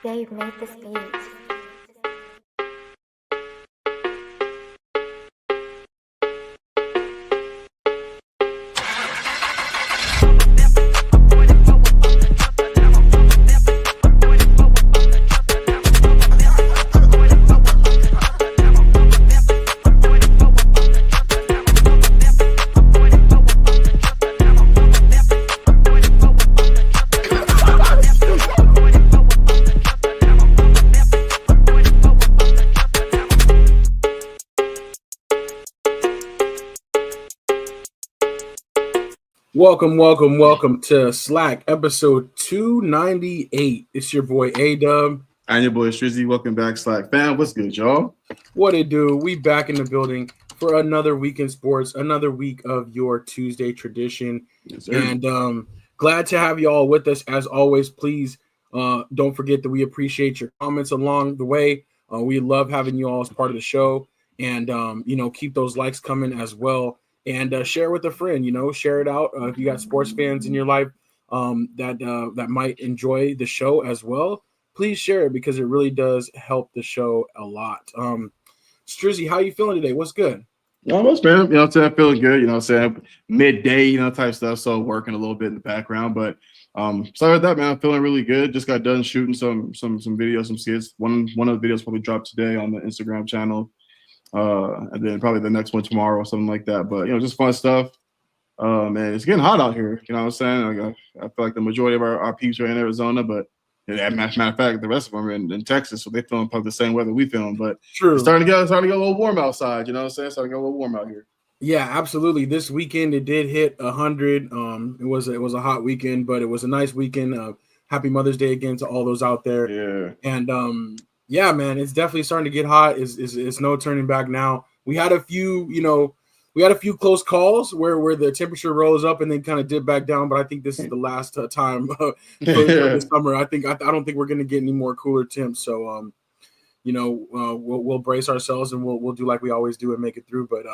Dave made this beat. Welcome to SLAC episode 298. It's your boy A-Dub. And your boy Strizzy. Welcome back, SLAC fam. What's good, y'all? What it do? We back in the building for another week in sports, another week of your Tuesday tradition. Yes, sir. And glad to have you all with us. As always, please don't forget that we appreciate your comments along the way. We love having you all as part of the show. And, keep those likes coming as well. And share with a friend, share it out. If you got sports fans in your life that might enjoy the show as well, please share it because it really does help the show a lot. Strizzy, how you feeling today? What's good? Almost, man. I'm saying, feeling good, midday, type stuff. So working a little bit in the background. But sorry about that, man. I'm feeling really good. Just got done shooting some videos, some skits. One of the videos probably dropped today on the Instagram channel. And then probably the next one tomorrow or something like that. But just fun stuff. Man, it's getting hot out here. You know what I'm saying? I feel like the majority of our peeps are in Arizona, but as a matter of fact, the rest of them are in Texas, so they feeling probably the same weather we feeling. But True. It's starting to get a little warm outside. You know what I'm saying? Starting to get a little warm out here. Yeah, absolutely. This weekend it did hit 100. It was a hot weekend, but it was a nice weekend. Happy Mother's Day again to all those out there. Yeah. And yeah, man, it's definitely starting to get hot. It's no turning back now. We had a few, close calls where the temperature rose up and then kind of dipped back down. But I think this is the last time for the summer. I don't think we're going to get any more cooler temps. So, we'll brace ourselves and we'll do like we always do and make it through. But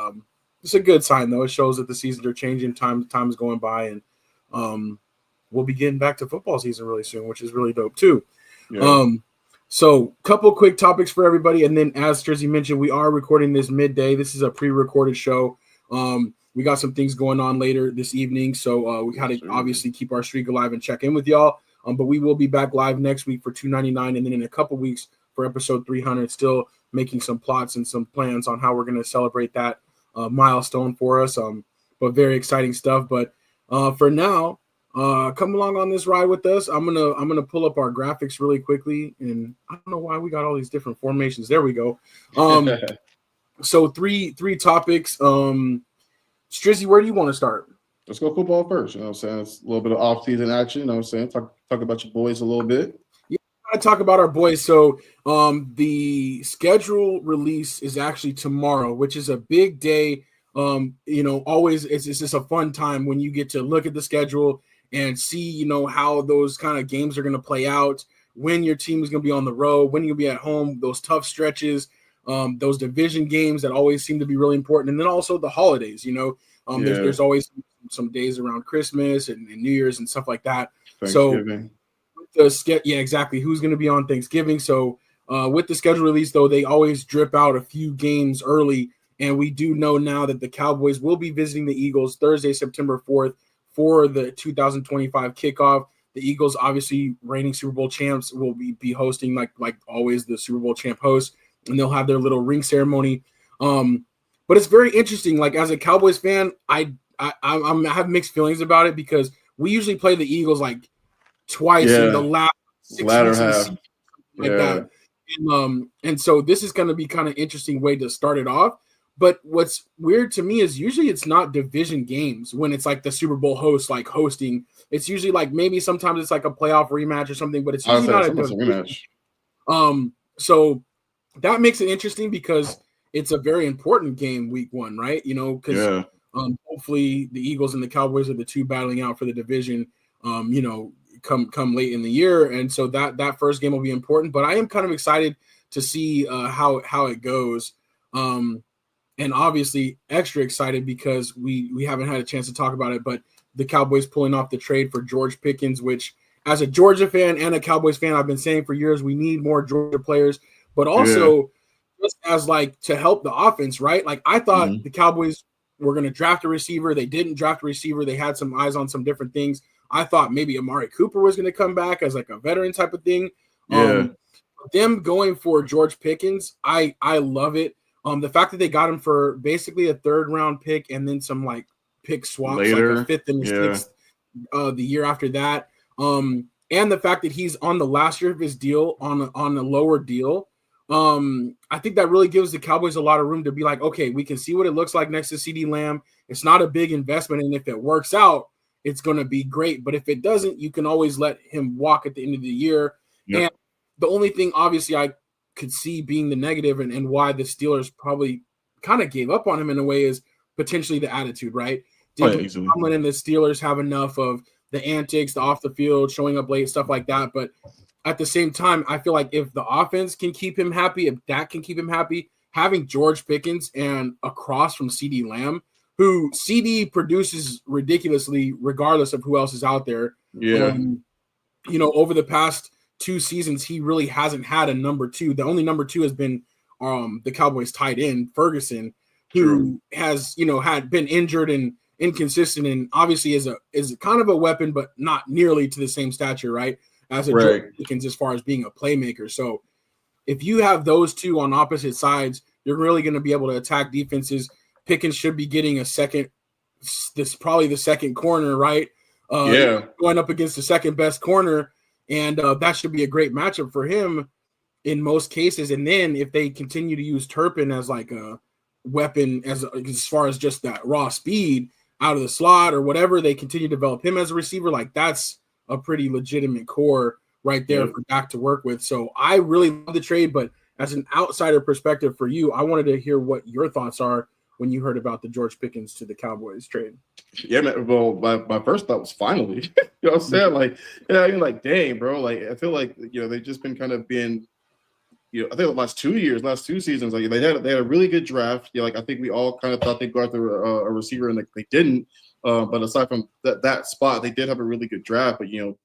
it's a good sign though. It shows that the seasons are changing. Time is going by, and we'll be getting back to football season really soon, which is really dope too. Yeah. So couple quick topics for everybody. And then as Strizzy mentioned, we are recording this midday. This is a pre-recorded show. We got some things going on later this evening. So we got to obviously keep our streak alive and check in with y'all. But we will be back live next week for 299. And then in a couple weeks for episode 300, still making some plots and some plans on how we're going to celebrate that milestone for us. But very exciting stuff. But for now, come along on this ride with us. I'm gonna pull up our graphics really quickly, and I don't know why we got all these different formations. There we go. So three topics. Strizzy, where do you want to start? Let's go football first. You know what I'm saying? It's a little bit of off-season action. You know what I'm saying? Talk about your boys a little bit. Yeah, I talk about our boys. So the schedule release is actually tomorrow, which is a big day. Always it's just a fun time when you get to look at the schedule and see, how those kind of games are going to play out, when your team is going to be on the road, when you'll be at home, those tough stretches, those division games that always seem to be really important. And then also the holidays, there's always some days around Christmas and New Year's and stuff like that. So yeah, exactly. Who's going to be on Thanksgiving? So with the schedule release, though, they always drip out a few games early. And we do know now that the Cowboys will be visiting the Eagles Thursday, September 4th, for the 2025 kickoff. The Eagles, obviously reigning Super Bowl champs, will be hosting like always the Super Bowl champ host, and they'll have their little ring ceremony. But it's very interesting. Like as a Cowboys fan, I have mixed feelings about it because we usually play the Eagles like twice in the last 6 latter weeks of the half, season, like that. And so this is going to be kind of interesting way to start it off. But what's weird to me is usually it's not division games when it's like the Super Bowl host like hosting. It's usually like maybe sometimes it's like a playoff rematch or something, but it's usually not a rematch. So that makes it interesting because it's a very important game week one, right? Because hopefully the Eagles and the Cowboys are the two battling out for the division. Come late in the year, and so that first game will be important. But I am kind of excited to see how it goes. And obviously extra excited because we haven't had a chance to talk about it, but the Cowboys pulling off the trade for George Pickens, which as a Georgia fan and a Cowboys fan, I've been saying for years we need more Georgia players, but Yeah. also just as like to help the offense, right? Like I thought the Cowboys were going to draft a receiver. They didn't draft a receiver. They had some eyes on some different things. I thought maybe Amari Cooper was going to come back as like a veteran type of thing. Yeah. Them going for George Pickens, I love it. The fact that they got him for basically a 3rd round pick and then some like pick swaps, Later. like a 5th and a 6th the year after that. And the fact that he's on the last year of his deal on a lower deal. I think that really gives the Cowboys a lot of room to be like, okay, we can see what it looks like next to CeeDee Lamb. It's not a big investment, and if it works out, it's going to be great. But if it doesn't, you can always let him walk at the end of the year. Yep. And the only thing, obviously, I could see being the negative and why the Steelers probably kind of gave up on him in a way is potentially the attitude, right? Did Tomlin and the Steelers have enough of the antics, the off the field, showing up late, stuff like that? But at the same time, I feel like if the offense can keep him happy, if Dak can keep him happy, having George Pickens and across from CeeDee Lamb, who CD produces ridiculously regardless of who else is out there. Yeah. Over the past 2 seasons, he really hasn't had a number 2. The only number 2 has been the Cowboys tight end, Ferguson, who has, had been injured and inconsistent and obviously is kind of a weapon, but not nearly to the same stature, right? As a George Pickens as far as being a playmaker. So if you have those two on opposite sides, you're really going to be able to attack defenses. Pickens should be getting probably the second corner, right? Going up against the second best corner. And that should be a great matchup for him in most cases. And then if they continue to use Turpin as like a weapon as far as just that raw speed out of the slot or whatever, they continue to develop him as a receiver, like that's a pretty legitimate core right there for Dak to work with. So I really love the trade, but as an outsider perspective for you, I wanted to hear what your thoughts are when you heard about the George Pickens to the Cowboys trade. Yeah, man. Well, my first thought was finally, you know what I'm saying? Like, you're like, dang, bro. Like, I feel like, they've just been kind of being, I think the last 2 seasons, like they had a really good draft. Like I think we all kind of thought they'd go after a receiver, and they didn't. But aside from that spot, they did have a really good draft. But you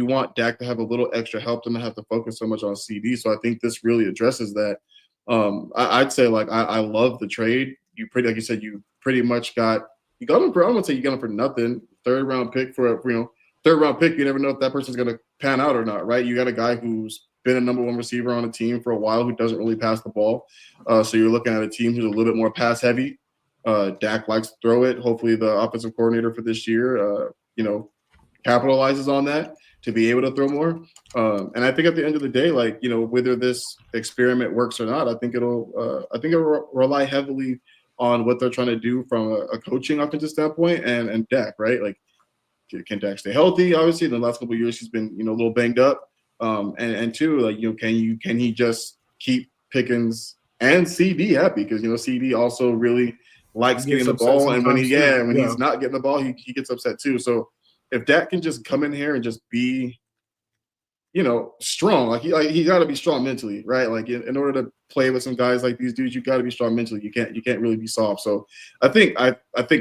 want Dak to have a little extra help, to not have to focus so much on CD. So I think this really addresses that. I'd say like I love the trade. Like you said, you pretty much got him for, I wouldn't say you got him for nothing. 3rd round pick for third round pick. You never know if that person's gonna pan out or not, right? You got a guy who's been a number 1 receiver on a team for a while who doesn't really pass the ball. So you're looking at a team who's a little bit more pass heavy. Dak likes to throw it. Hopefully the offensive coordinator for this year, capitalizes on that to be able to throw more. And I think at the end of the day, like, whether this experiment works or not, I think it'll rely heavily on what they're trying to do from a coaching offensive standpoint and Dak, right? Like, can Dak stay healthy? Obviously, in the last couple of years, he's been, a little banged up. And two, like, can he just keep Pickens and CD happy? Because, CD also really likes getting the ball. And when he's not getting the ball, he gets upset too. So if Dak can just come in here and just be, strong, like he got to be strong mentally, right? Like in order to play with some guys like these dudes, you got to be strong mentally. You can't really be soft. So I think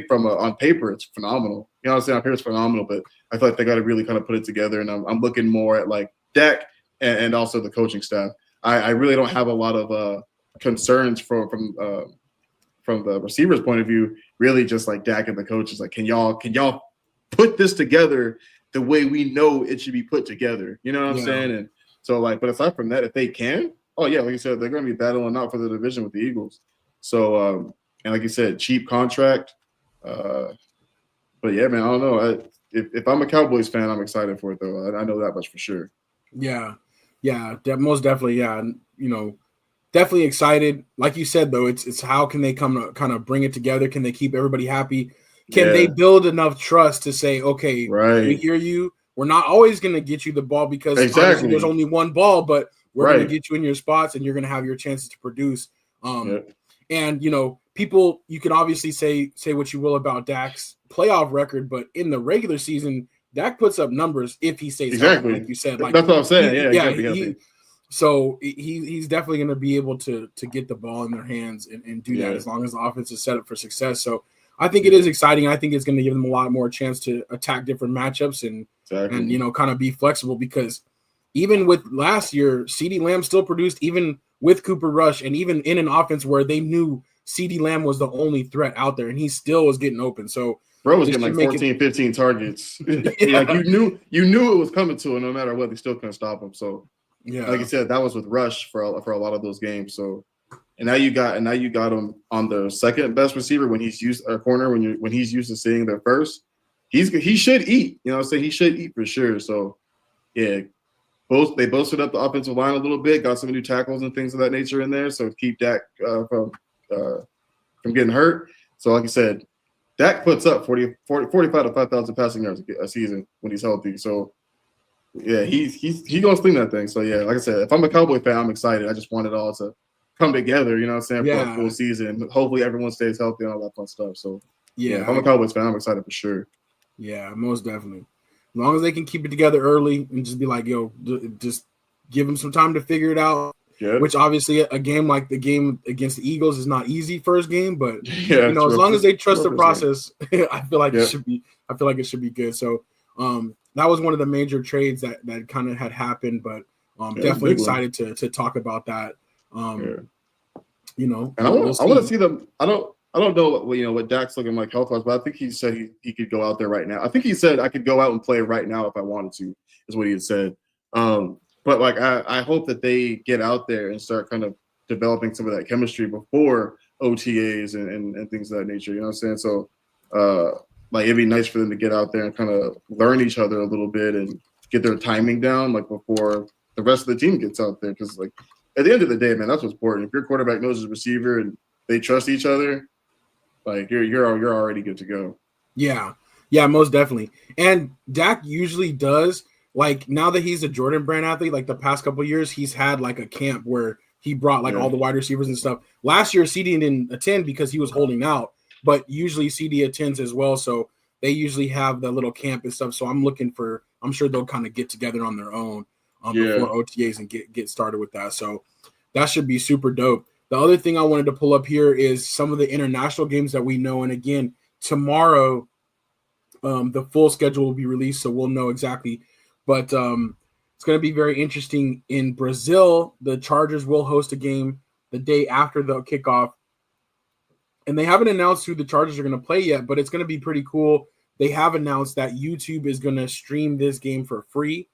from on paper it's phenomenal. You know what I'm saying? On paper it's phenomenal, but I feel like they got to really kind of put it together. And I'm looking more at like Dak and also the coaching staff. I really don't have a lot of concerns from the receivers' point of view. Really, just like Dak and the coaches, like can y'all put this together the way we know it should be put together? You know what I'm saying? And so like, but aside from that, if they can, like you said, they're going to be battling out for the division with the Eagles. So, and like you said, cheap contract. But yeah, man, I don't know. If I'm a Cowboys fan, I'm excited for it though. I know that much for sure. Yeah, most definitely. Yeah, definitely excited. Like you said though, it's how can they come to kind of bring it together? Can they keep everybody happy? Can they build enough trust to say, okay, we hear you. We're not always going to get you the ball because obviously there's only one ball, but we're going to get you in your spots and you're going to have your chances to produce. And, people, you can obviously say what you will about Dak's playoff record, but in the regular season, Dak puts up numbers if he stays healthy, like you said. Like, that's what I'm saying. So he's definitely going to be able to get the ball in their hands and do that as long as the offense is set up for success. So I think it is exciting. I think it's going to give them a lot more chance to attack different matchups and Exactly. and, you know, kind of be flexible, because even with last year, CeeDee Lamb still produced, even with Cooper Rush, and even in an offense where they knew CeeDee Lamb was the only threat out there, and he still was getting open. So bro was getting like 14, 15 targets. Yeah. Like you knew it was coming to him no matter what. They still couldn't stop him. So Yeah, like you said, that was with Rush for a lot of those games. So and now you got him on the second best receiver when he's used a corner when he's used to seeing their first. He should eat. You know what I'm saying? He should eat for sure. So yeah. They boosted up the offensive line a little bit, got some new tackles and things of that nature in there, so to keep Dak from getting hurt. So like I said, Dak puts up 45 to 5,000 passing yards a season when he's healthy. So yeah, he's gonna sling that thing. So yeah, like I said, if I'm a Cowboy fan, I'm excited. I just want it all to come together, you know what I'm saying, for a full season. Hopefully everyone stays healthy and all that fun stuff. So yeah, if I'm a Cowboys fan, I'm excited for sure. Yeah, most definitely. As long as they can keep it together early and just be like, yo, just give them some time to figure it out. Yeah. Which obviously a game like the game against the Eagles is not easy first game, but yeah, you know, as long as they trust the process, I feel like it should be. I feel like it should be good. So that was one of the major trades that kind of had happened, but definitely excited to talk about that. You know, and I want to see them. I don't know what Dak's looking like health wise, but I think he said he could go out there right now. I think he said I could go out and play right now if I wanted to, is what he had said. But like I hope that they get out there and start kind of developing some of that chemistry before OTAs and things of that nature. You know what I'm saying? So like it'd be nice for them to get out there and kind of learn each other a little bit and get their timing down, like before the rest of the team gets out there. Because like at the end of the day, man, that's what's important. If your quarterback knows his receiver and they trust each other, like you're already good to go. Yeah, most definitely. And Dak usually does, like, now that he's a Jordan Brand athlete, like the past couple of years, he's had like a camp where he brought like all the wide receivers and stuff. Last year, CD didn't attend because he was holding out, but usually CD attends as well. So they usually have the little camp and stuff. So I'm sure they'll kind of get together on their own before OTAs and get started with that. So that should be super dope. The other thing I wanted to pull up here is some of the international games that we know. And again, tomorrow, the full schedule will be released, so we'll know exactly. But it's going to be very interesting. In Brazil, the Chargers will host a game the day after the kickoff. And they haven't announced who the Chargers are going to play yet, but it's going to be pretty cool. They have announced that YouTube is going to stream this game for free.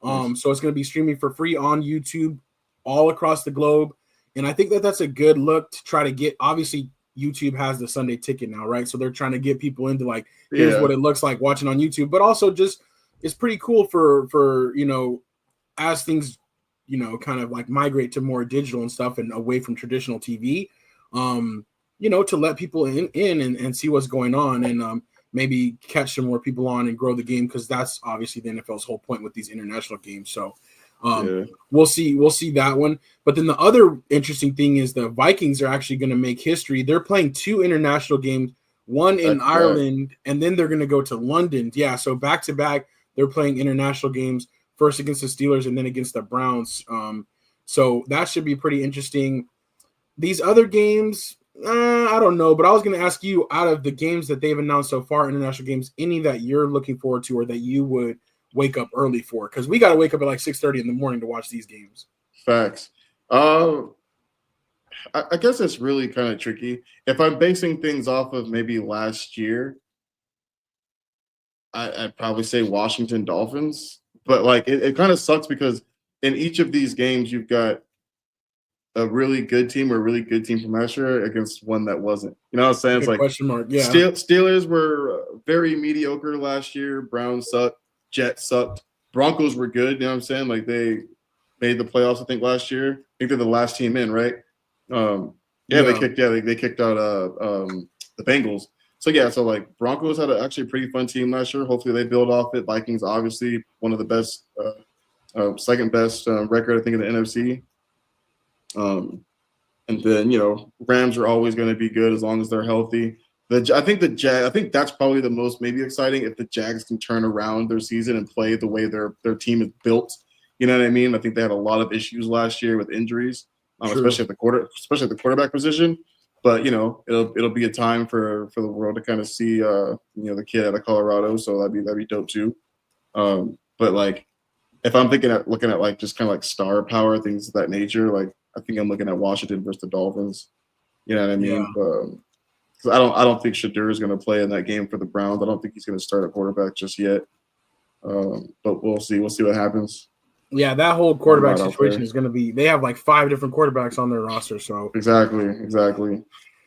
So it's going to be streaming for free on YouTube all across the globe. And I think that that's a good look to try to get, obviously, YouTube has the Sunday ticket now, right? So they're trying to get people into like, here's what it looks like watching on YouTube, but also just it's pretty cool for you know, as things, you know, kind of like migrate to more digital and stuff and away from traditional TV, you know, to let people in and see what's going on and maybe catch some more people on and grow the game, because that's obviously the NFL's whole point with these international games. So we'll see that one. But then the other interesting thing is the Vikings are actually going to make history. They're playing 2 international games, one in Ireland, and then they're going to go to London. Yeah, so back to back, they're playing international games, first against the Steelers and then against the Browns. So that should be pretty interesting. These other games, I don't know, but I was going to ask you, out of the games that they've announced so far, international games, any that you're looking forward to or that you would wake up early for, because we got to wake up at like 6:30 in the morning to watch these games. Facts. I guess it's really kind of tricky. If I'm basing things off of maybe last year, I'd probably say Washington Dolphins. But like it kind of sucks because in each of these games you've got a really good team or a really good team from last year against one that wasn't. You know what I'm saying? It's like question mark. Yeah. Steelers were very mediocre last year. Browns sucked. Jets sucked. Broncos were good. You know what I'm saying? Like they made the playoffs, I think, last year. I think they're the last team in, right? They kicked out the Bengals. So like Broncos had actually a pretty fun team last year. Hopefully they build off it. Vikings, obviously, one of the best, second best record, I think, in the NFC. And then, you know, Rams are always going to be good as long as they're healthy. I think that's probably the most maybe exciting if the Jags can turn around their season and play the way their team is built. You know what I mean? I think they had a lot of issues last year with injuries, especially at the quarterback position. But you know, it'll be a time for the world to kind of see the kid out of Colorado. So that'd be dope too. But like, if I'm looking at like just kind of like star power, things of that nature, like I think I'm looking at Washington versus the Dolphins. You know what I Yeah. mean? 'Cause I don't think Shadur is going to play in that game for the Browns. I don't think he's going to start a quarterback just yet. But we'll see. We'll see what happens. Yeah, that whole I'm quarterback not out situation there. is going to be – they have like 5 different quarterbacks on their roster, so Exactly.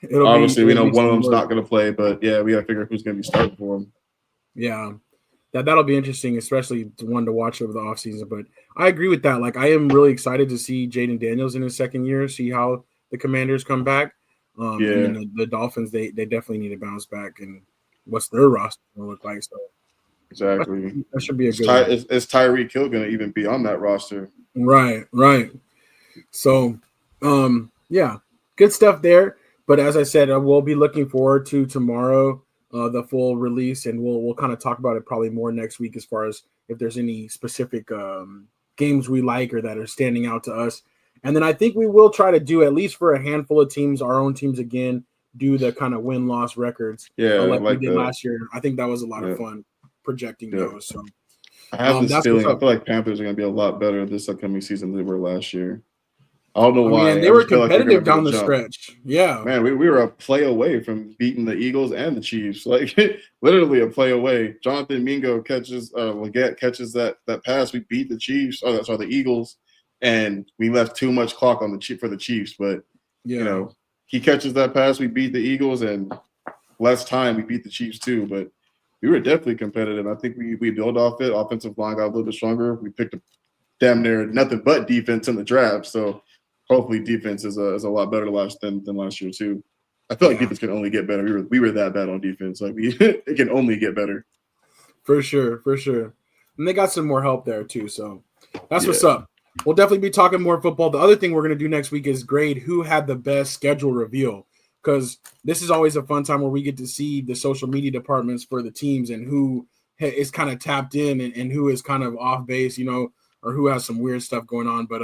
it'll Obviously, we know be one of some them's work. not going to play, but yeah, we got to figure out who's going to be starting for him. Yeah. That'll be interesting, especially the one to watch over the offseason. But I agree with that. Like, I am really excited to see Jaden Daniels in his second year, see how the Commanders come back. And Yeah, then the Dolphins, they definitely need to bounce back. And what's their roster going to look like? So exactly. that should be a good one. Is Tyreek Hill going to even be on that roster? Right. So, yeah, good stuff there. But as I said, I will be looking forward to tomorrow, the full release, and we'll kind of talk about it probably more next week as far as if there's any specific games we like or that are standing out to us. And then I think we will try to do, at least for a handful of teams, our own teams again, do the kind of win-loss records Yeah, I like we like did that. last year. I think that was a lot of Yeah, fun projecting yeah. those. So I have this that's what's feeling. I up. feel like Panthers are going to be a lot better this upcoming season than they were last year. I don't know I mean, why. they I were just feel like they're going to competitive make a down the jump. stretch. Yeah. Man, we were a play away from beating the Eagles and the Chiefs. Like literally a play away. Jonathan Mingo Leggett catches that pass. We beat the Chiefs. Oh, that's the Eagles, and we left too much clock on for the Chiefs. But Yeah. he catches that pass. We beat the Eagles, and less time we beat the Chiefs too. But we were definitely competitive. I think we built off it. Offensive line got a little bit stronger. We picked up damn near nothing but defense in the draft. So hopefully defense is a lot better than last year too. I feel like defense can only get better. We were that bad on defense. Like it can only get better. For sure. And they got some more help there too. So that's what's up. We'll definitely be talking more football. The other thing we're going to do next week is grade who had the best schedule reveal, because this is always a fun time where we get to see the social media departments for the teams and who is kind of tapped in and who is kind of off base, or who has some weird stuff going on. But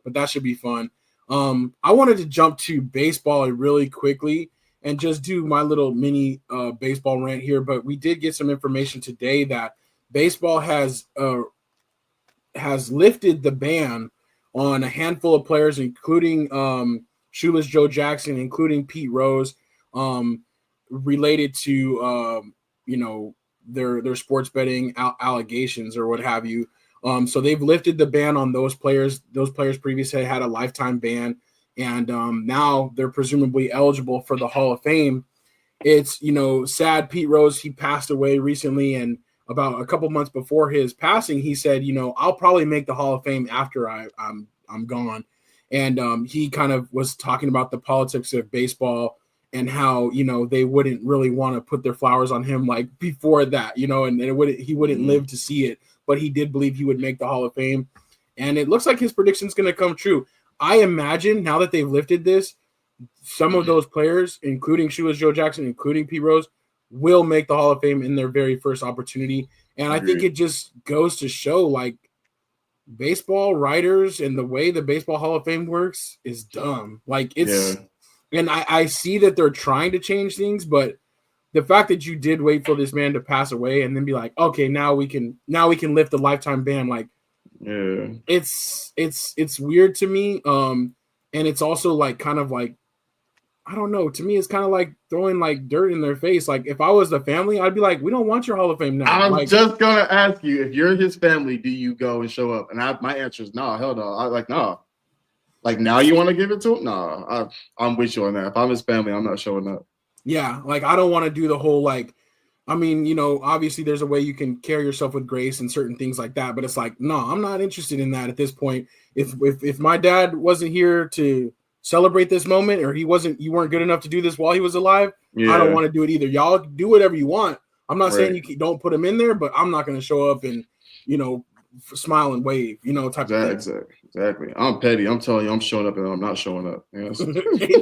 that should be fun. I wanted to jump to baseball really quickly and just do my little mini baseball rant here. But we did get some information today that baseball has lifted the ban on a handful of players, including Shoeless Joe Jackson, including Pete Rose, related to their sports betting allegations or what have you. So they've lifted the ban on those players. Those players previously had a lifetime ban, and now they're presumably eligible for the Hall of Fame. It's sad. Pete Rose, he passed away recently, and about a couple months before his passing, he said, I'll probably make the Hall of Fame after I'm gone. And he kind of was talking about the politics of baseball and how they wouldn't really want to put their flowers on him like before that, and he wouldn't live to see it, but he did believe he would make the Hall of Fame, and it looks like his prediction's going to come true. I imagine now that they've lifted this, some of those players, including Shoeless Joe Jackson, including Pete Rose, will make the Hall of Fame in their very first opportunity. And I think it just goes to show, like, baseball writers and the way the Baseball Hall of Fame works is dumb. Like, and I see that they're trying to change things, but the fact that you did wait for this man to pass away and then be like, okay, now we can lift the lifetime ban, like, it's weird to me. And it's also like kind of like, I don't know. To me, it's kind of like throwing like dirt in their face. Like if I was the family, I'd be like, "We don't want your Hall of Fame now." I was just gonna ask you, if you're his family, do you go and show up? And my answer is no. Hell no. No. Like now you want to give it to him? No. I'm with you on that. If I'm his family, I'm not showing up. Yeah, like I don't want to do the whole like. I mean, obviously there's a way you can carry yourself with grace and certain things like that, but it's like, no, I'm not interested in that at this point. If my dad wasn't here to celebrate this moment, or you weren't good enough to do this while he was alive, I don't want to do it either. Y'all do whatever you want. I'm not saying you don't put him in there, but I'm not going to show up and smile and wave, type of thing. Exactly. I'm petty. I'm telling you, I'm showing up and I'm not showing up.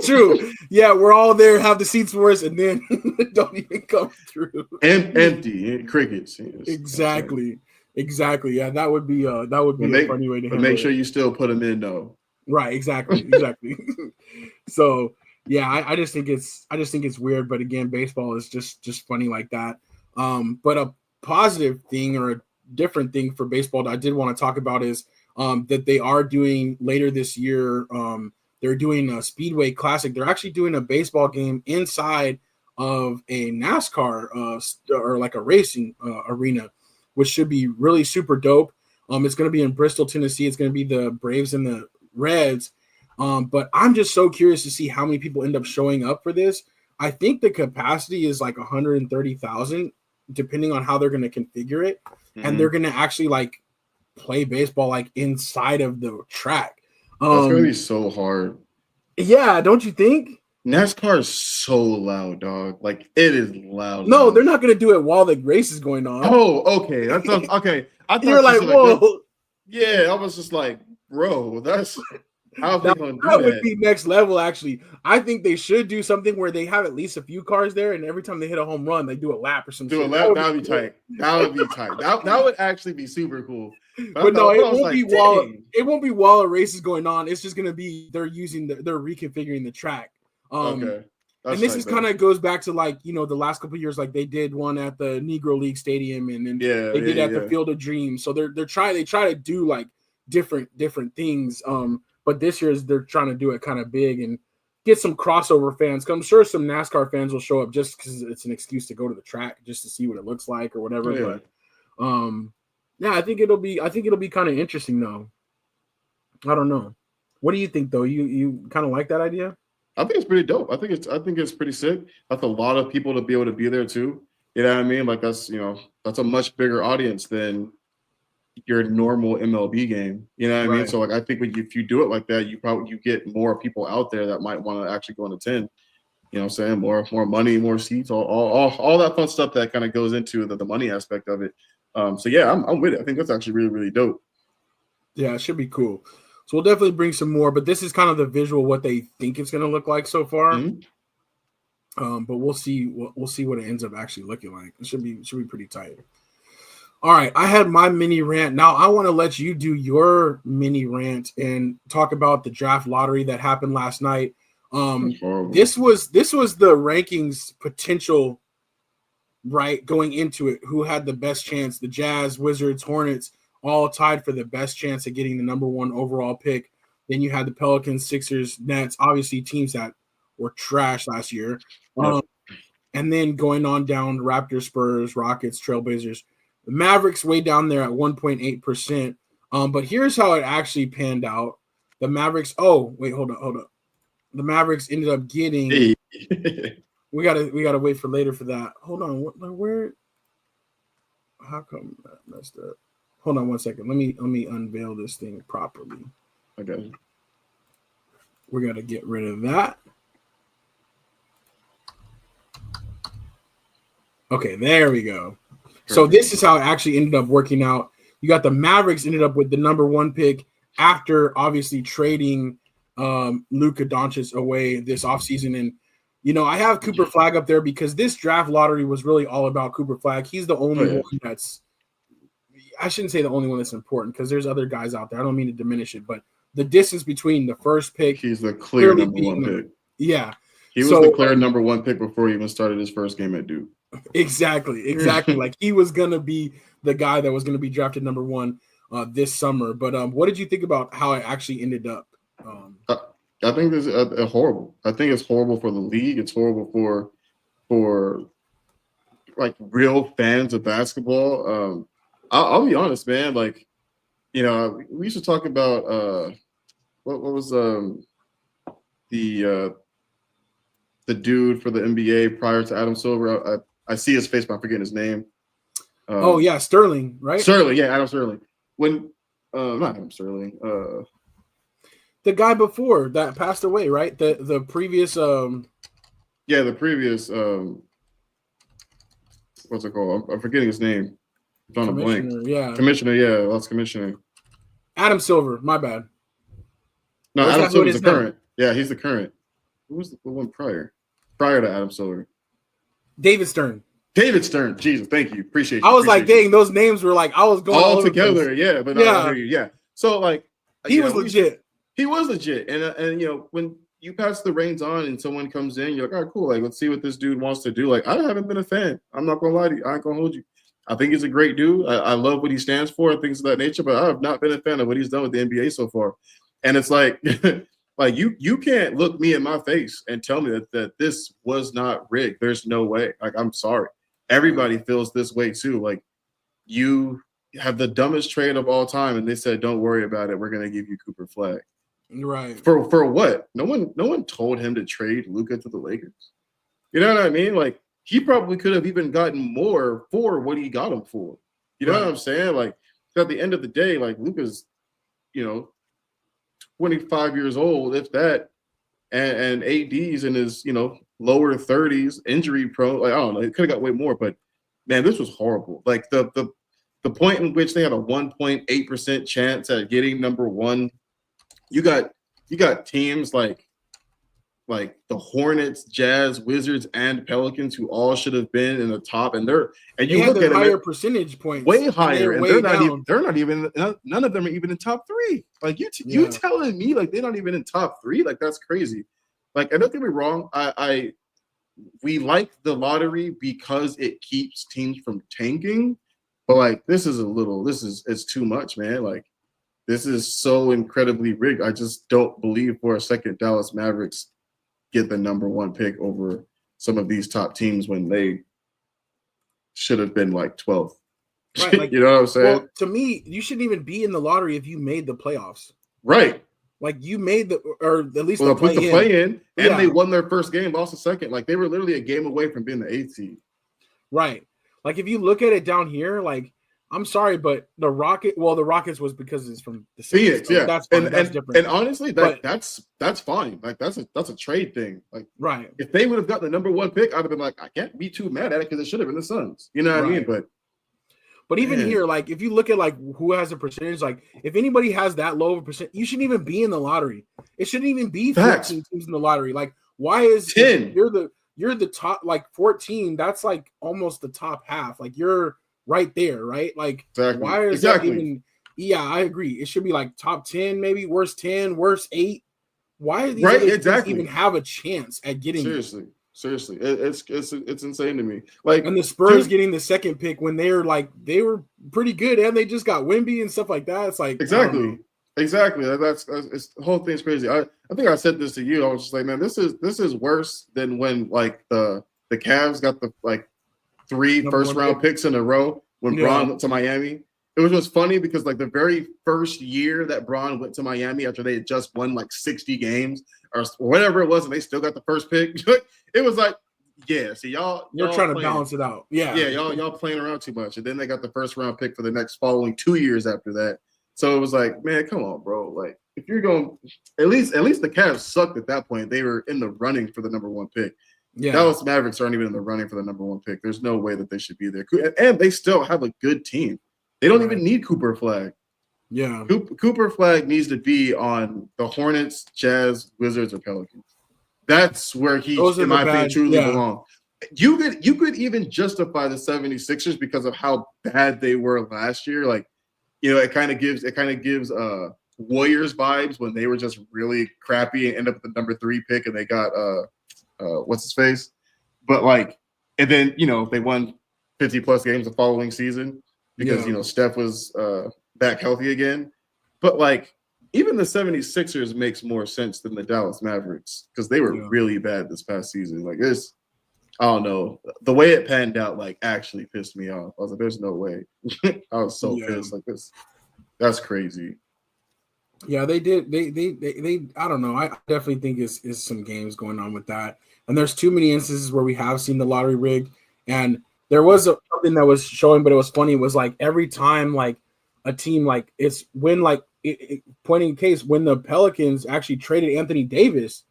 True. Yeah, we're all there, have the seats for us, and then don't even come through. And empty crickets. Exactly. Yeah, that would be a funny way to handle it. Make sure you still put them in though. Right, exactly. So yeah, I just think it's weird, but again, baseball is just funny like that. But a positive thing or a different thing for baseball that I did want to talk about is that they are doing later this year. They're doing a Speedway Classic. They're actually doing a baseball game inside of a NASCAR or like a racing arena, which should be really super dope. It's going to be in Bristol, Tennessee. It's going to be the Braves and the Reds. But I'm just so curious to see how many people end up showing up for this. I think the capacity is like 130,000, depending on how they're going to configure it. Mm-hmm. And they're going to actually like play baseball like inside of the track. That's going to be so hard. Yeah, don't you think? NASCAR is so loud, dog. Like, it is loud. No, they're not going to do it while the race is going on. Oh, okay. That's okay. I thought you're like, whoa. Yeah, I was just like, bro, that's how they going to do that would be next level, actually. I think they should do something where they have at least a few cars there, and every time they hit a home run, they do a lap or something. Do a lap, that would be tight. That would be tight. That would actually be super cool. But no, it won't be while a race is going on. It's just gonna be they're reconfiguring the track. Okay. And this is kind of goes back to like, you know, the last couple of years, like they did one at the Negro League Stadium and then they did at the Field of Dreams. So they try to do like different things. But this year they're trying to do it kind of big and get some crossover fans. Cause I'm sure some NASCAR fans will show up just because it's an excuse to go to the track just to see what it looks like or whatever. Yeah. But yeah, I think it'll be kind of interesting though. I don't know. What do you think though? You kind of like that idea? I think it's pretty dope. I think it's pretty sick. That's a lot of people to be able to be there too. You know what I mean? Like that's a much bigger audience than your normal MLB game. You know what I mean? So like I think if you do it like that, you get more people out there that might want to actually go and attend. You know what I'm saying? More money, more seats, all that fun stuff that kind of goes into the money aspect of it. So yeah, I'm with it. I think that's actually really, really dope. Yeah, it should be cool. So we'll definitely bring some more, but this is kind of the visual what they think it's going to look like so far. Mm-hmm. But we'll see what it ends up actually looking like. It should be pretty tight. All right, I had my mini rant. Now I want to let you do your mini rant and talk about the draft lottery that happened last night. This was the rankings potential, right, going into it. Who had the best chance? The Jazz, Wizards, Hornets, all tied for the best chance of getting the number one overall pick. Then you had the Pelicans, Sixers, Nets, obviously teams that were trash last year. And then going on down, Raptors, Spurs, Rockets, Trailblazers. The Mavericks way down there at 1.8%. But here's how it actually panned out. The Mavericks, hold up. The Mavericks ended up getting we gotta wait for later for that. Hold on, where? How come that messed up? Hold on one second. Let me unveil this thing properly. Okay. We got to get rid of that. Okay, there we go. So this is how it actually ended up working out. You got the Mavericks ended up with the number one pick after obviously trading Luka Doncic away this offseason. And, you know, I have Cooper Flagg up there because this draft lottery was really all about Cooper Flagg. He's the only one that's – I shouldn't say the only one that's important because there's other guys out there. I don't mean to diminish it, but the distance between the first pick. He's the clear number one pick. Yeah. He was the clear number one pick before he even started his first game at Duke. Exactly. Like he was going to be the guy that was going to be drafted number one this summer. But what did you think about how it actually ended up? I think this is horrible. I think it's horrible for the league. It's horrible for like real fans of basketball. I'll be honest, man. Like, you know, we used to talk about what was the dude for the NBA prior to Adam Silver. I see his face, but I'm forgetting his name. Sterling, right? Sterling, yeah, Adam Sterling. Not Adam Sterling. The guy before that passed away, right? The previous the previous what's it called? I'm forgetting his name. I'm drawing a blank. Yeah. Commissioner, yeah, lost commissioner. Adam Silver, my bad. No, Adam Silver's the current. Yeah, he's the current. Who was the one prior? Prior to Adam Silver. David Stern. Jesus, thank you. Appreciate you. I was like, dang, those names were like, I was going all together. Yeah, but I hear you. Yeah. So like he was legit. He was legit. And you know, when you pass the reins on and someone comes in, you're like, all right, cool. Like, let's see what this dude wants to do. Like, I haven't been a fan. I'm not gonna lie to you. I ain't gonna hold you. I think he's a great dude. I love what he stands for and things of that nature, but I have not been a fan of what he's done with the NBA so far. And it's like, like you can't look me in my face and tell me that this was not rigged. There's no way. Like, I'm sorry. Everybody feels this way too. Like, you have the dumbest trade of all time, and they said, "Don't worry about it. We're going to give you Cooper Flag." Right. For what? No one told him to trade Luka to the Lakers. You know what I mean? Like, he probably could have even gotten more for what he got him for. You know what I'm saying? Like, at the end of the day, like, Luka's, 25 years old, if that, and AD's in his, lower 30s, injury prone. Like, I don't know, it could have got way more, but man, this was horrible. Like, the point in which they had a 1.8% chance at getting number one. You got teams like the Hornets, Jazz, Wizards, and Pelicans, who all should have been in the top, and you look at higher percentage points, way higher, and they're not even none of them are even in top three. Like, you telling me like they're not even in top three? Like, that's crazy. Like, and don't get me wrong, we like the lottery because it keeps teams from tanking, but like it's too much, man. Like, this is so incredibly rigged. I just don't believe for a second Dallas Mavericks get the number one pick over some of these top teams when they should have been like 12th. Right, like, you know what I'm saying? Well, to me, you shouldn't even be in the lottery if you made the playoffs. Right. Like, you made or at least put the play in, and they won their first game, lost the second. Like, they were literally a game away from being the 8th seed. Right. Like, if you look at it down here, like, I'm sorry, but the Rockets was because it's from the Phoenix, so that's fine. That's different. And honestly, that's fine. Like, that's a trade thing. Like, right. If they would have got the number one pick, I'd have been like, I can't be too mad at it because it should have been the Suns. You know what I mean? But even here, like, if you look at like who has a percentage, like, if anybody has that low of a percent, you shouldn't even be in the lottery. It shouldn't even be 14 teams in the lottery. Like, why is 10? You're the top, like 14? That's like almost the top half. Like, you're right there, right? Like, exactly. Why is that even? Yeah, I agree. It should be like top 10, maybe worst 10, worst 8. Why are these even have a chance at getting seriously? It's insane to me. Like, and the Spurs getting the second pick when they were pretty good and they just got Wemby and stuff like that. It's like exactly. That's the whole thing's crazy. I think I said this to you. I was just like, man, this is worse than when like the Cavs got the like 3 first-round picks in a row when Bron went to Miami. It was just funny because like the very first year that Bron went to Miami after they had just won like 60 games or whatever it was, and they still got the first pick. It was like, yeah, see, y'all trying to balance it out. Yeah, y'all playing around too much. And then they got the first-round pick for the next following 2 years after that. So it was like, man, come on, bro. Like, if you're going, at least the Cavs sucked at that point. They were in the running for the number one pick. Yeah. Dallas Mavericks aren't even in the running for the number one pick. There's no way that they should be there. And they still have a good team. They don't even need Cooper Flag. Yeah. Cooper Flag needs to be on the Hornets, Jazz, Wizards, or Pelicans. That's where he, in my opinion, truly belongs. You could even justify the 76ers because of how bad they were last year. Like, it kind of gives Warriors vibes when they were just really crappy and end up with the number 3 pick and they got what's his face, but like, and then they won 50 plus games the following season because Steph was back healthy again. But like, even the 76ers makes more sense than the Dallas Mavericks because they were really bad this past season. Like, this, I don't know, the way it panned out like actually pissed me off. I was like, there's no way. I was so pissed. Like, that's crazy. Yeah, they did. They I don't know. I definitely think is some games going on with that. And there's too many instances where we have seen the lottery rigged. And there was something that was showing, but it was funny. It was like every time like a team like it's when like pointing case when the Pelicans actually traded Anthony Davis.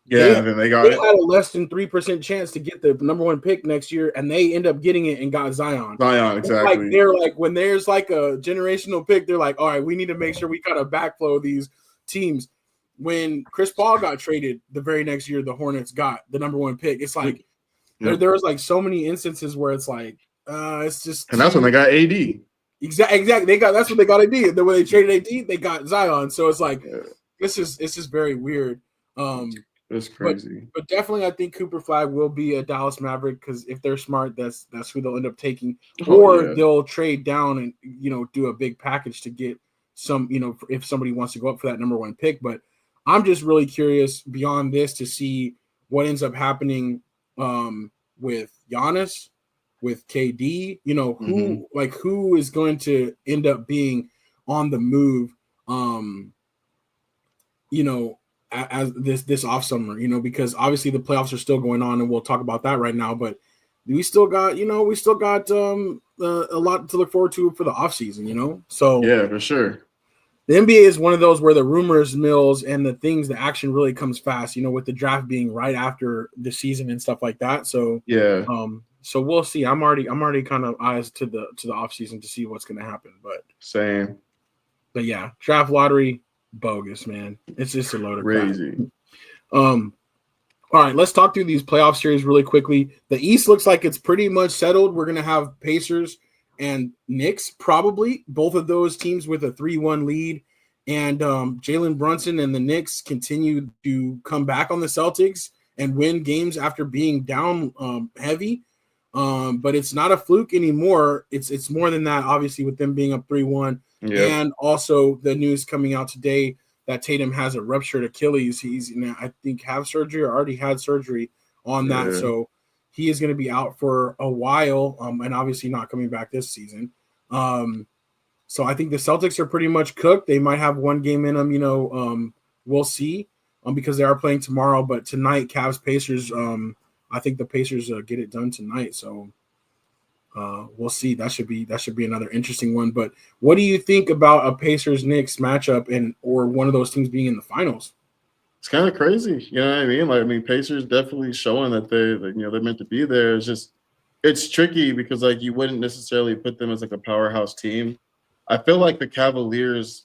Yeah, and then they had a less than 3% chance to get the number 1 pick next year, and they end up getting it and got Zion. Exactly. Like they're like when there's like a generational pick, they're like, all right, we need to make sure we kind of backflow these teams. When Chris Paul got traded the very next year, the Hornets got the number 1 pick. It's like there was like so many instances where it's like it's just, and that's when they got AD. Exactly. That's what they got AD. Then when they traded AD, they got Zion. So it's like it's just very weird. It's crazy. But definitely, I think Cooper Flag will be a Dallas Maverick because if they're smart, that's who they'll end up taking, or they'll trade down and do a big package to get some if somebody wants to go up for that number 1 pick. But I'm just really curious beyond this to see what ends up happening with Giannis, with KD. Who is going to end up being on the move. As this off summer, because obviously the playoffs are still going on, and we'll talk about that right now. But we still got a lot to look forward to for the off season. So yeah, for sure. The NBA is one of those where the rumors mills and the action really comes fast. With the draft being right after the season and stuff like that. So yeah. So we'll see. I'm already kind of eyes to the off season to see what's going to happen. But same. But yeah, draft lottery. Bogus, man. It's just a load of crazy. All right, let's talk through these playoff series really quickly. The East looks like it's pretty much settled. We're going to have Pacers and Knicks, probably both of those teams with a 3-1 lead. And Jalen Brunson and the Knicks continue to come back on the Celtics and win games after being down heavy. But it's not a fluke anymore. It's more than that, obviously, with them being up 3-1. Yep. And also the news coming out today that Tatum has a ruptured Achilles. He's, I think, have surgery or already had surgery on that. So he is going to be out for a while and obviously not coming back this season. So I think the Celtics are pretty much cooked. They might have one game in them, we'll see because they are playing tomorrow. But tonight, Cavs Pacers, I think the Pacers get it done tonight. So we'll see. That should be another interesting one. But what do you think about a Pacers-Knicks matchup or one of those teams being in the finals? It's kind of crazy. You know what I mean? Pacers definitely showing that they're meant to be there. It's tricky because you wouldn't necessarily put them as a powerhouse team. I feel like the Cavaliers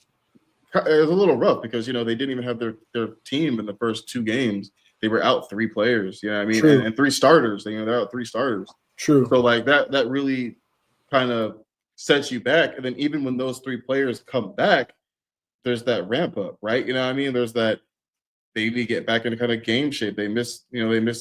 it was a little rough because they didn't even have their team in the first 2 games. They were out 3 players. And 3 starters. They're out 3 starters. True. So that really kind of sets you back. And then even when those 3 players come back, there's that ramp up, right? There's that they need to get back into kind of game shape. They miss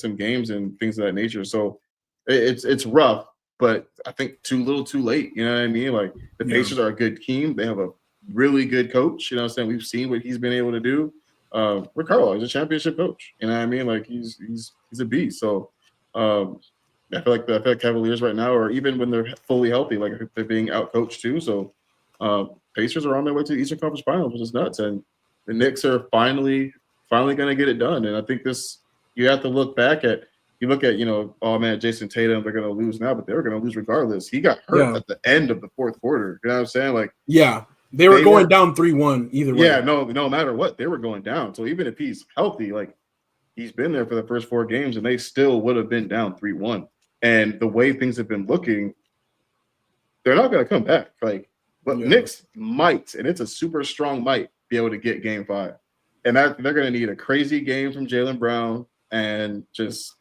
some games and things of that nature. So it's rough, but I think too little, too late. The Pacers are a good team. They have a really good coach. We've seen what he's been able to do. Ricardo is a championship coach. He's a beast. So I feel like Cavaliers right now, or even when they're fully healthy, they're being out coached too. So Pacers are on their way to the Eastern Conference Finals, which is nuts. And the Knicks are finally going to get it done. And I think you have to look back at. You look at, oh man, Jason Tatum, they're going to lose now, but they were going to lose regardless. He got hurt at the end of the 4th quarter. You know what I'm saying? They were going down 3-1 either way. Yeah, no matter what, they were going down. So even if he's healthy, he's been there for the first 4 games, and they still would have been down 3-1. And the way things have been looking, they're not going to come back. Knicks might, and it's a super strong might, be able to get Game 5. And they're going to need a crazy game from Jaylen Brown and just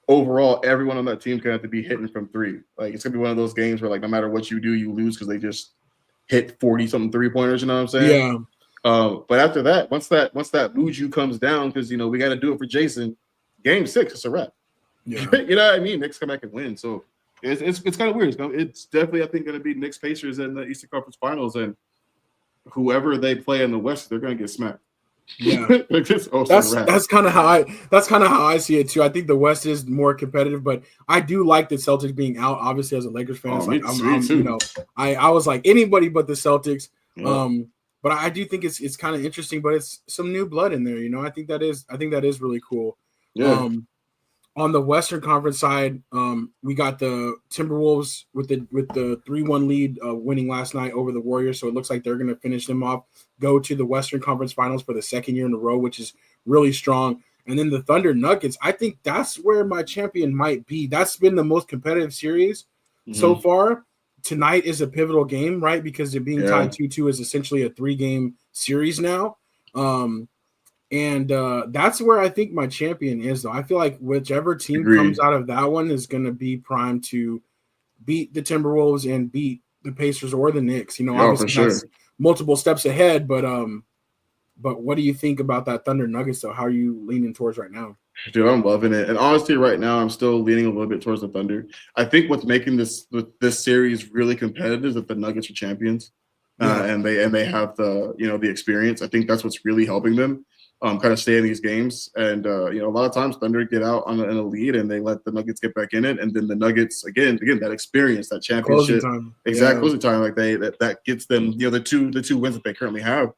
overall, everyone on that team can have to be hitting from 3. It's gonna be one of those games where no matter what you do, you lose because they just hit 40-something 3-pointers. You know what I'm saying? Yeah. But after that, once that Buju comes down, because we got to do it for Jason. Game 6, it's a wrap. Yeah. You know what I mean? Knicks come back and win. So it's kind of weird. It's definitely, I think, going to be Knicks Pacers in the Eastern Conference Finals, and whoever they play in the West, they're going to get smacked. Yeah, that's kind of how I see it too. I think the West is more competitive, but I do like the Celtics being out. Obviously, as a Lakers fan, I was like anybody but the Celtics. Yeah. But I do think it's kind of interesting. But it's some new blood in there. I think that is really cool. Yeah. On the Western Conference side, we got the Timberwolves with the 3-1 lead winning last night over the Warriors. So it looks like they're going to finish them off, go to the Western Conference Finals for the 2nd year in a row, which is really strong. And then the Thunder Nuggets, I think that's where my champion might be. That's been the most competitive series so far. Tonight is a pivotal game, right? Because it being tied 2-2 is essentially a 3-game series now. And that's where I think my champion is, though. I feel like whichever team comes out of that one is going to be primed to beat the Timberwolves and beat the Pacers or the Knicks. Obviously that's multiple steps ahead, but But what do you think about that Thunder Nuggets though? How are you leaning towards right now? Dude, I'm loving it. And honestly, right now, I'm still leaning a little bit towards the Thunder. I think what's making this series really competitive is that the Nuggets are champions, and they have the experience. I think that's what's really helping them kind of stay in these games. And a lot of times Thunder get out in a lead and they let the Nuggets get back in it, and then the Nuggets again that experience, that championship, closing time, like that gets them the two wins that they currently have.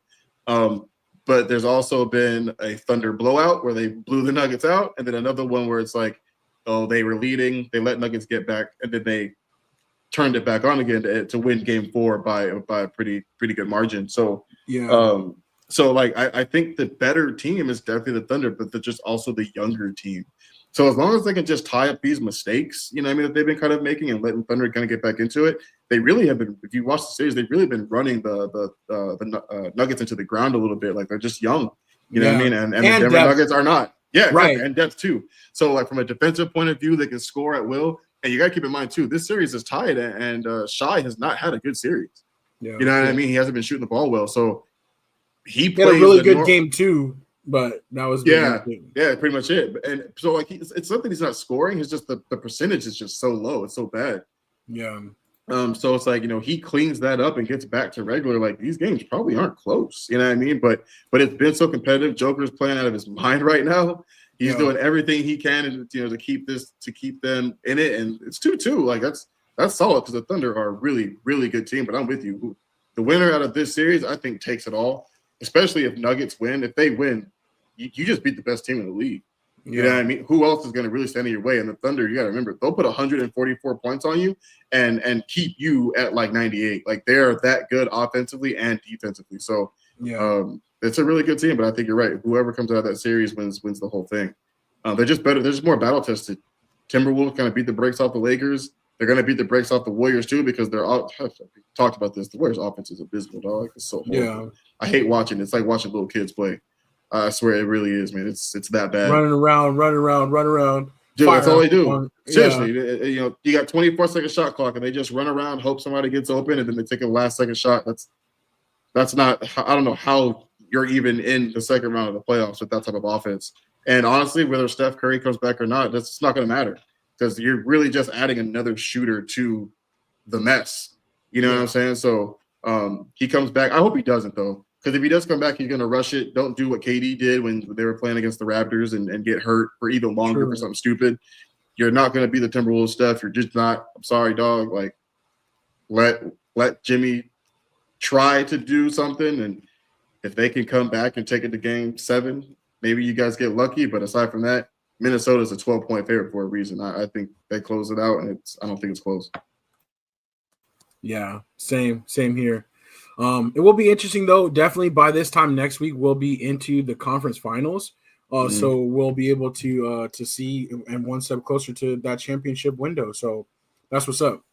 But there's also been a Thunder blowout where they blew the Nuggets out, and then another one where it's like, oh, they were leading, they let Nuggets get back, and then they turned it back on again to win Game 4 by a pretty good margin. So I think the better team is definitely the Thunder, but they're just also the younger team. So as long as they can just tie up these mistakes, that they've been kind of making and letting Thunder kind of get back into it, they really have been. If you watch the series, they've really been running the Nuggets into the ground a little bit. Like they're just young, you know what I mean? And the Denver Nuggets are not. Yeah, right. And depth too. So like from a defensive point of view, they can score at will. And you got to keep in mind too, this series is tied, and Shai has not had a good series. Yeah, you know what I mean? He hasn't been shooting the ball well, so he played a really good game too. But that was pretty much it. And so like it's something he's not scoring. It's just the percentage is just so low. It's so bad. Yeah. So it's like he cleans that up and gets back to regular. Like these games probably aren't close. You know what I mean? But it's been so competitive. Joker's playing out of his mind right now. He's doing everything he can to keep them in it. And it's 2-2. Like that's solid because the Thunder are a really, really good team. But I'm with you. The winner out of this series, I think, takes it all. Especially if Nuggets win. If they win, you just beat the best team in the league. You know what I mean? Who else is going to really stand in your way? And the Thunder, you got to remember, they'll put 144 points on you and keep you at like 98. Like they're that good offensively and defensively. So it's a really good team. But I think you're right. Whoever comes out of that series wins the whole thing. They're just better. They're just more battle tested. Timberwolves kind of beat the brakes off the Lakers. They're going to beat the brakes off the Warriors too because they're all talked about this. The Warriors' offense is abysmal, dog. It's so horrible. Yeah. I hate watching it. It's like watching little kids play. I swear it really is, man. It's that bad. Running around. Dude, that's all they do. Seriously, you got 24-second shot clock, and they just run around, hope somebody gets open, and then they take a last-second shot. That's not. I don't know how you're even in the second round of the playoffs with that type of offense. And honestly, whether Steph Curry comes back or not, that's not going to matter because you're really just adding another shooter to the mess. You know what I'm saying? So he comes back. I hope he doesn't though. Because if he does come back, he's going to rush it. Don't do what KD did when they were playing against the Raptors and get hurt for even longer for something stupid. You're not going to be the Timberwolves stuff. You're just not. I'm sorry, dog. Like, let Jimmy try to do something. And if they can come back and take it to game 7, maybe you guys get lucky. But aside from that, Minnesota's a 12-point favorite for a reason. I think they close it out, and I don't think it's close. Yeah, same here. It will be interesting though. Definitely by this time next week, we'll be into the conference finals. So we'll be able to see and one step closer to that championship window. So that's what's up.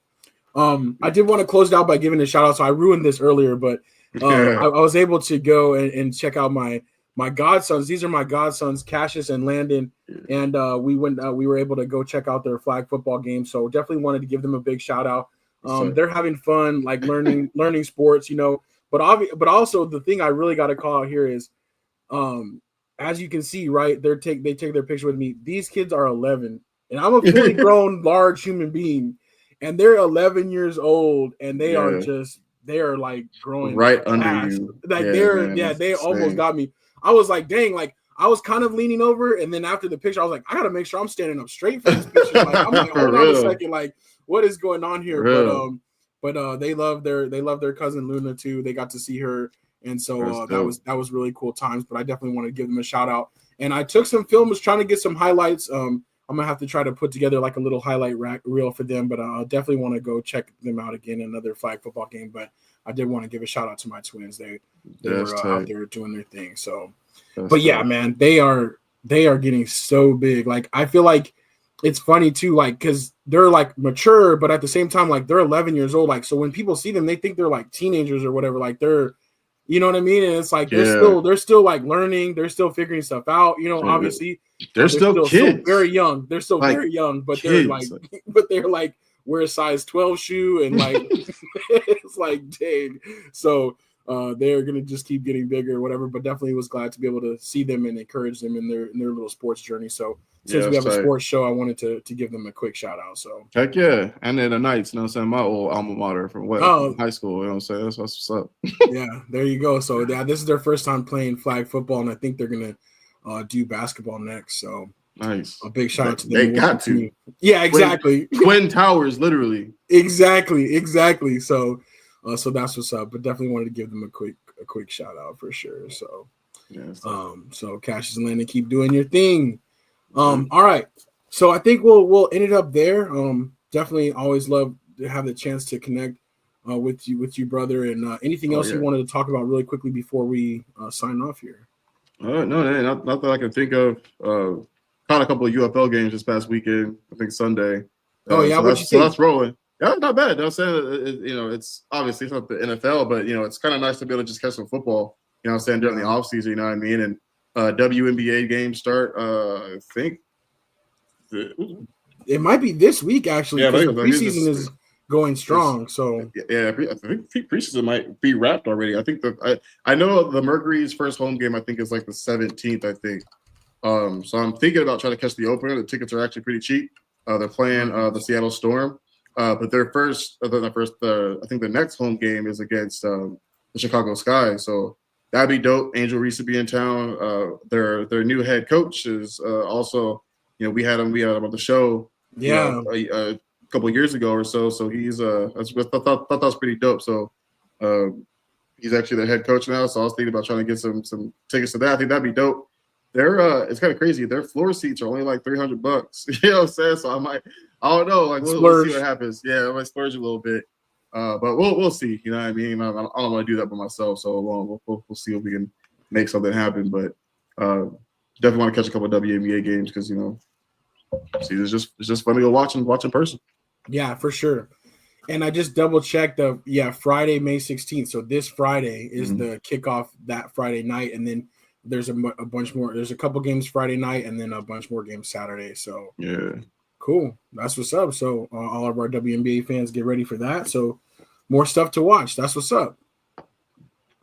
I did want to close it out by giving a shout out. So I ruined this earlier, but I was able to go and check out my godsons. These are my godsons, Cassius and Landon, and we were able to go check out their flag football game. So definitely wanted to give them a big shout out. They're having fun, like learning sports, but also the thing I really got to call out here is, as you can see, right, they take their picture with me. These kids are 11 and I'm a fully grown, large human being, and they're 11 years old and they are like growing right fast. Under you. Like they almost got me. I was like, dang, like I was kind of leaning over. And then after the picture, I was like, I got to make sure I'm standing up straight for this picture. Like, I'm like, hold on a second. Like, what is going on here? But they love their cousin Luna too. They got to see her, and so that was really cool times. But I definitely want to give them a shout out. And I took some film, was trying to get some highlights. I'm gonna have to try to put together like a little highlight reel for them. But I definitely want to go check them out again. Another flag football game. But I did want to give a shout out to my twins. They were out there doing their thing. So, yeah, man, they are getting so big. Like I feel like. It's funny too, like, because they're like mature, but at the same time, like they're 11 years old. Like, so when people see them, they think they're like teenagers or whatever. Like they're, you know what I mean? And it's like they're still like learning, they're still figuring stuff out. Obviously, they're still kids, very young. They're still very young, but kids. they're like wear a size 12 shoe and like it's like dang. So they're going to just keep getting bigger or whatever, but definitely was glad to be able to see them and encourage them in their little sports journey. So since we have a sports show, I wanted to give them a quick shout out. So heck yeah. And then the Knights, you know what I'm saying? My old alma mater from high school, you know what I'm saying? That's what's up. Yeah, there you go. So yeah, this is their first time playing flag football, and I think they're going to do basketball next. So nice. A big shout out to them. They got to. Yeah, exactly. Twin towers, literally. Exactly. So so that's what's up. But definitely wanted to give them a quick shout out for sure. So so Cassius and Landon, keep doing your thing. All right. So I think we'll end it up there. Definitely always love to have the chance to connect with you, brother. And anything else you wanted to talk about really quickly before we sign off here? No, not that I can think of. Caught a couple of UFL games this past weekend. I think Sunday. What you think? So that's rolling. Yeah, not bad. I'm saying, it's obviously it's not the NFL, but it's kind of nice to be able to just catch some football. You know what I'm saying, during the off season. You know what I mean? And WNBA games start. I think it might be this week actually. Yeah, because the preseason is going strong. So I think preseason might be wrapped already. I think I know the Mercury's first home game. I think is like the 17th. I think. So I'm thinking about trying to catch the opener. The tickets are actually pretty cheap. They're playing the Seattle Storm, but their I think the next home game is against the Chicago Sky. So that'd be dope. Angel Reese will be in town. Their new head coach is also, we had him on the show. Yeah, a couple of years ago or so. So he's I thought that was pretty dope. So he's actually the head coach now. So I was thinking about trying to get some tickets to that. I think that'd be dope. It's kind of crazy. Their floor seats are only like $300. You know what I'm saying? So I don't know. Like we'll see what happens. Yeah, I might splurge a little bit. But we'll see. You know what I mean? I don't want to do that by myself. So we'll see if we can make something happen. But definitely want to catch a couple of WNBA games because see, it's just fun to go watch in person. Yeah, for sure. And I just double checked Friday, May 16th. So this Friday is the kickoff that Friday night, and then there's a bunch more. There's a couple games Friday night, and then a bunch more games Saturday. So yeah, cool. That's what's up. So all of our WNBA fans, get ready for that. So more stuff to watch. That's what's up.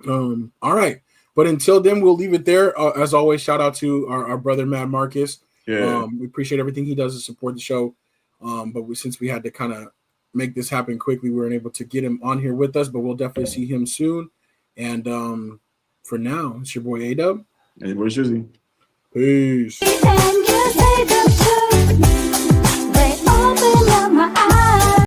All right. But until then, we'll leave it there. As always, shout out to our brother Matt Marcus. Yeah. We appreciate everything he does to support the show. But since we had to kind of make this happen quickly, we weren't able to get him on here with us. But we'll definitely see him soon. And for now, it's your boy A-Dub. Hey, where's Shizzy? Peace.